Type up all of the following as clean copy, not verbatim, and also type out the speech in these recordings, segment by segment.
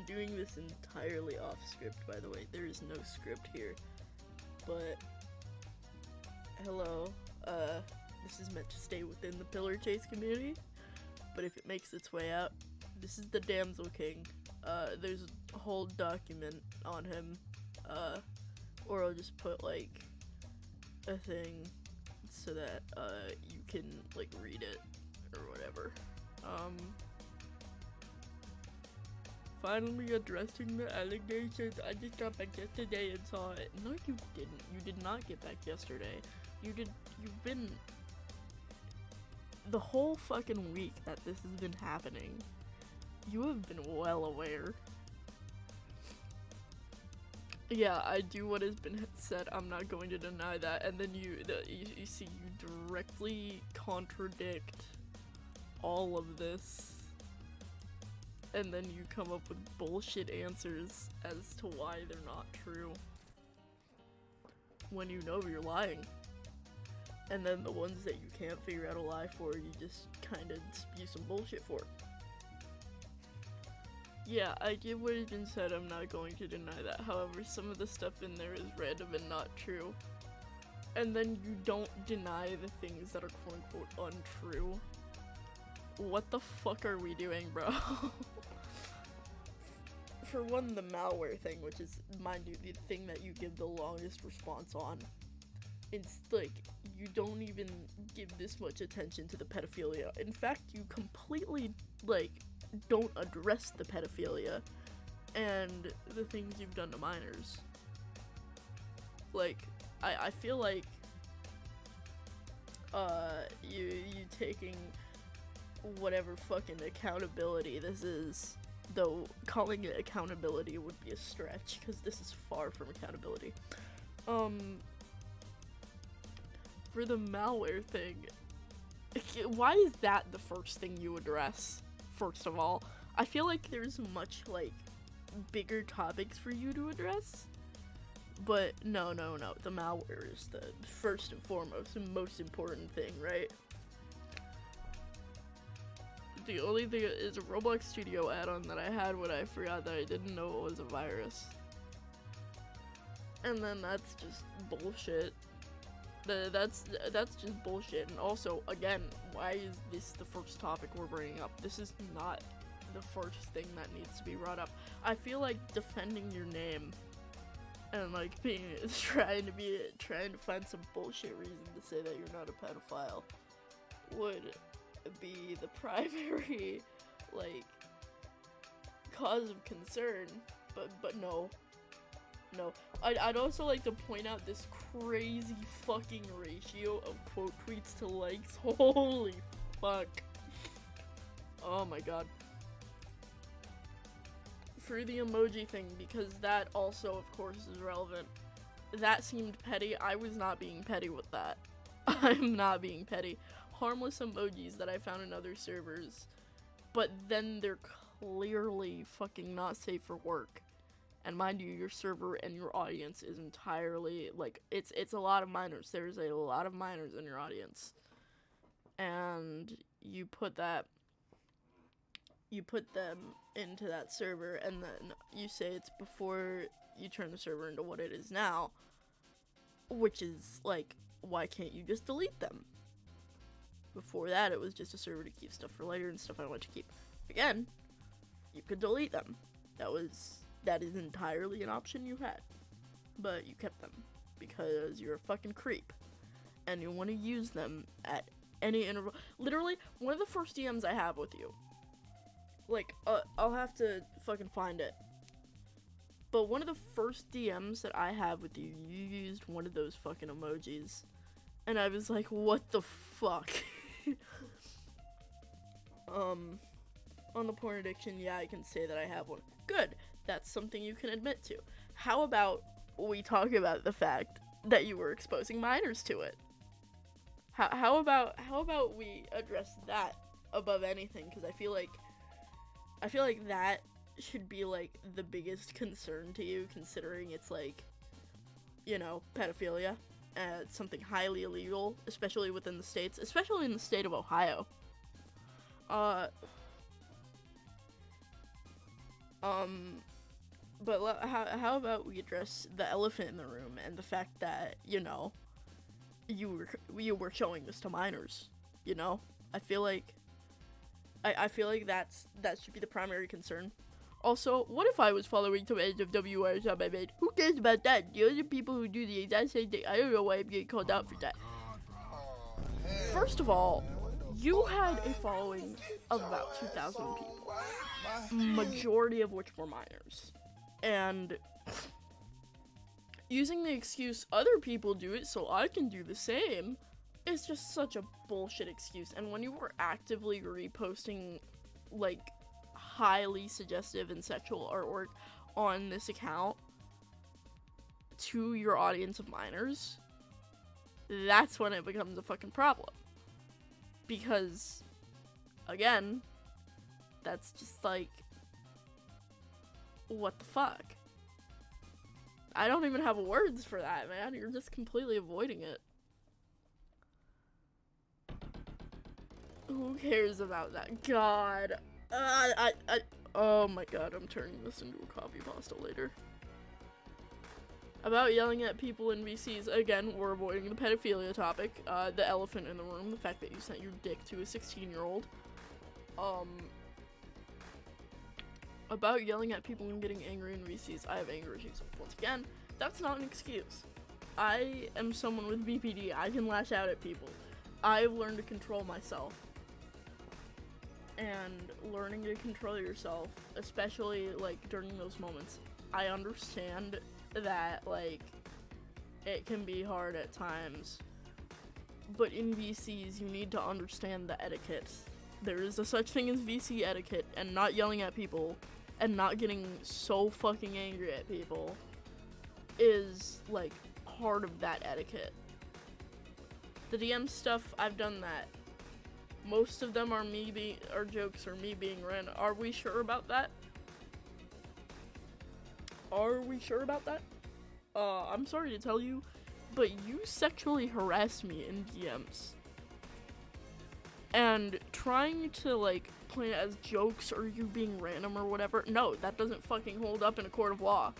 I'm doing this entirely off script, by the way. There is no script here. But, hello, this is meant to stay within the Pillar Chase community, but if it makes its way out, this is the Damsel King. There's a whole document on him, or I'll just put, like, a thing so that, you can, like, read it, or whatever. Finally addressing the allegations. I just got back yesterday and saw it. No, you didn't. You did not get back yesterday. You've been... The whole fucking week that this has been happening, you have been well aware. Yeah, I do what has been said. I'm not going to deny that. And then you see, you directly contradict all of this. And then you come up with bullshit answers as to why they're not true. When you know you're lying. And then the ones that you can't figure out a lie for, you just kinda spew some bullshit for. Yeah, I get what has been said, I'm not going to deny that. However, some of the stuff in there is random and not true. And then you don't deny the things that are quote-unquote untrue. What the fuck are we doing, bro? For one, the malware thing, which is, mind you, the thing that you give the longest response on. It's like, you don't even give this much attention to the pedophilia. In fact, you completely, like, don't address the pedophilia and the things you've done to minors. Like, I feel like, you taking whatever fucking accountability this is, though calling it accountability would be a stretch, because this is far from accountability. For the malware thing, why is that the first thing you address, first of all? I feel like there's much, like, bigger topics for you to address, but no, the malware is the first and foremost and most important thing, right? The only thing is a Roblox Studio add-on that I had when I forgot that I didn't know it was a virus. And then that's just bullshit. That's just bullshit. And also, again, why is this the first topic we're bringing up? This is not the first thing that needs to be brought up. I feel like defending your name and, like, trying to find some bullshit reason to say that you're not a pedophile would be the primary, like, cause of concern, but no. I'd also like to point out this crazy fucking ratio of quote tweets to likes. Holy fuck. Oh my god. For the emoji thing, because that also, of course, is relevant. That seemed petty. I was not being petty with that. I'm not being petty. Harmless emojis that I found in other servers, but then they're clearly fucking not safe for work. And mind you, your server and your audience is entirely, like, it's a lot of minors. There's a lot of minors in your audience. And you put them into that server, and then you say it's before you turn the server into what it is now, which is, like, why can't you just delete them? Before that, it was just a server to keep stuff for later and stuff I want to keep. Again, you could delete them. That is entirely an option you had. But you kept them because you're a fucking creep. And you want to use them at any interval. Literally, one of the first DMs I have with you. Like, I'll have to fucking find it. But one of the first DMs that I have with you, you used one of those fucking emojis. And I was like, what the fuck? On the porn addiction, yeah, I can say that I have one. Good. That's something you can admit to. How about we talk about the fact that you were exposing minors to it? How about we address that above anything? Because I feel like that should be, like, the biggest concern to you, considering it's, like, you know, pedophilia. It's something highly illegal, especially within the states, especially in the state of Ohio. Um, but how about we address the elephant in the room and the fact that, you know, you were showing this to minors, you know? I feel like I feel like that should be the primary concern. Also, what if I was following some NWRs on my maid? Who cares about that? The other people who do the exact same thing, I don't know why I'm getting called out for that. First of all, you had a following of about 2,000 people, majority of which were minors. And using the excuse other people do it so I can do the same is just such a bullshit excuse. And when you were actively reposting, like, highly suggestive and sexual artwork on this account to your audience of minors, that's when it becomes a fucking problem. Because, again, that's just like, what the fuck? I don't even have words for that, man. You're just completely avoiding it. Who cares about that? God. Oh my god, I'm turning this into a copy pasta later. About yelling at people in VCs, again, we're avoiding the pedophilia topic, the elephant in the room, the fact that you sent your dick to a 16-year-old. About yelling at people and getting angry in VCs, I have anger issues. Once again, that's not an excuse. I am someone with BPD, I can lash out at people. I've learned to control myself. And learning to control yourself, especially, like, during those moments, I understand that, like, it can be hard at times, but in VCs, you need to understand the etiquette. There is a such thing as VC etiquette, and not yelling at people, and not getting so fucking angry at people, is, like, part of that etiquette. The DM stuff, I've done that. Most of them are jokes or me being random. Are we sure about that? Are we sure about that? I'm sorry to tell you, but you sexually harassed me in DMs. And trying to, like, play it as jokes or you being random or whatever, no, that doesn't fucking hold up in a court of law.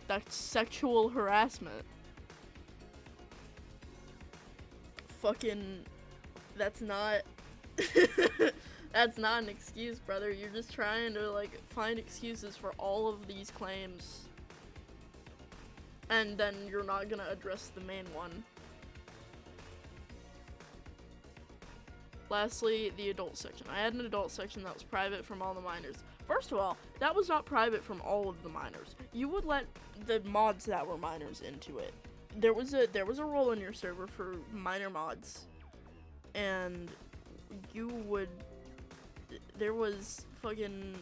That's sexual harassment. Fucking, that's not... That's not an excuse, brother. You're just trying to, like, find excuses for all of these claims. And then you're not gonna address the main one. Lastly, the adult section. I had an adult section that was private from all the minors. First of all, that was not private from all of the minors. You would let the mods that were minors into it. There was a role in your server for minor mods. And there was fucking,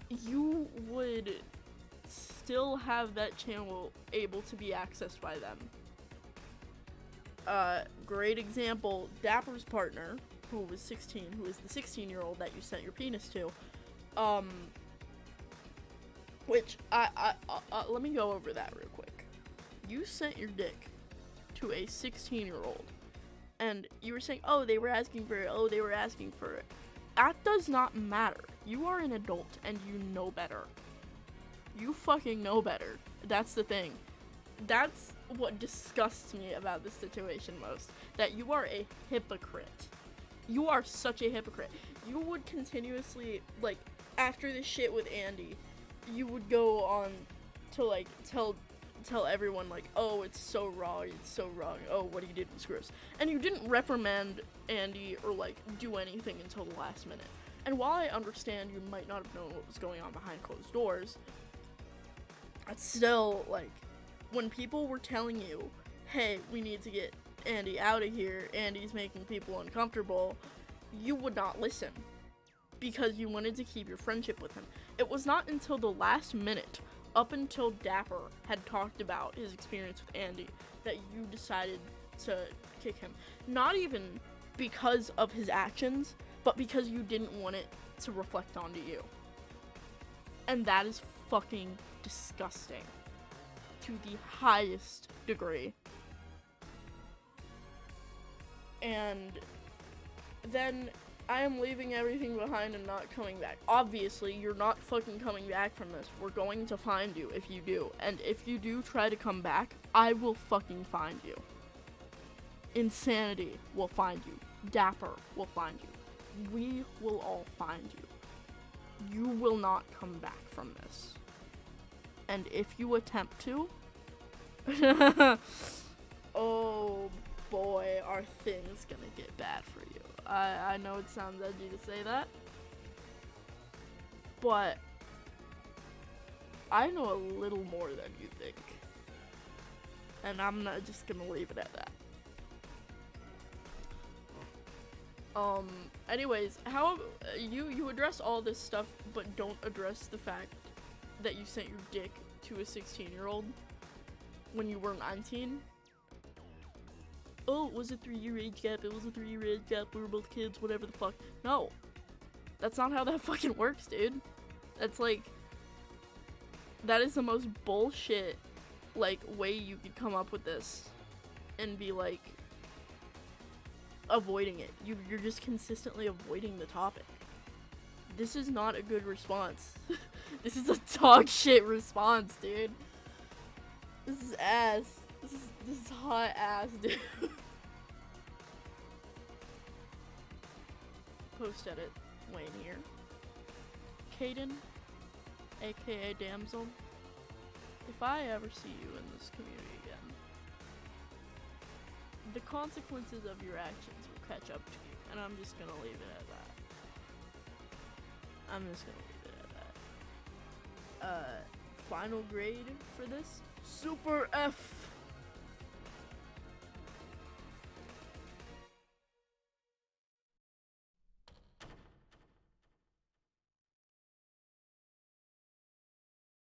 you would still have that channel able to be accessed by them. Great example, Dapper's partner, who was 16, who is the 16-year-old that you sent your penis to, which, let me go over that real quick. You sent your dick to a 16-year-old. And you were saying, oh, they were asking for it. That does not matter. You are an adult, and you know better. You fucking know better. That's the thing. That's what disgusts me about this situation most. That you are a hypocrite. You are such a hypocrite. You would continuously, like, after this shit with Andy, you would go on to, like, tell everyone, like, oh, it's so wrong, oh, what he did was gross. And you didn't reprimand Andy or, like, do anything until the last minute. And while I understand you might not have known what was going on behind closed doors, it's still, like, when people were telling you, hey, we need to get Andy out of here, Andy's making people uncomfortable, you would not listen. Because you wanted to keep your friendship with him. It was not until the last minute, up until Dapper had talked about his experience with Andy, that you decided to kick him. Not even because of his actions, but because you didn't want it to reflect onto you. And that is fucking disgusting. To the highest degree. And then I am leaving everything behind and not coming back. Obviously, you're not fucking coming back from this. We're going to find you if you do. And if you do try to come back, I will fucking find you. Insanity will find you. Dapper will find you. We will all find you. You will not come back from this. And if you attempt to, oh boy, are things gonna get bad for you. I know it sounds edgy to say that, but I know a little more than you think. And I'm not just gonna leave it at that. Anyways, how you address all this stuff, but don't address the fact that you sent your dick to a 16-year-old when you were 19. Oh, it was a 3-year age gap, we were both kids, whatever the fuck. No. That's not how that fucking works, dude. That's like, that is the most bullshit, like, way you could come up with this and be like, avoiding it. You're just consistently avoiding the topic. This is not a good response. This is a dog shit response, dude. This is ass. This is hot ass, dude. Post edit. Wayne here. Caden, aka Damsel. If I ever see you in this community again, the consequences of your actions will catch up to you, and I'm just gonna leave it at that. Final grade for this, super F.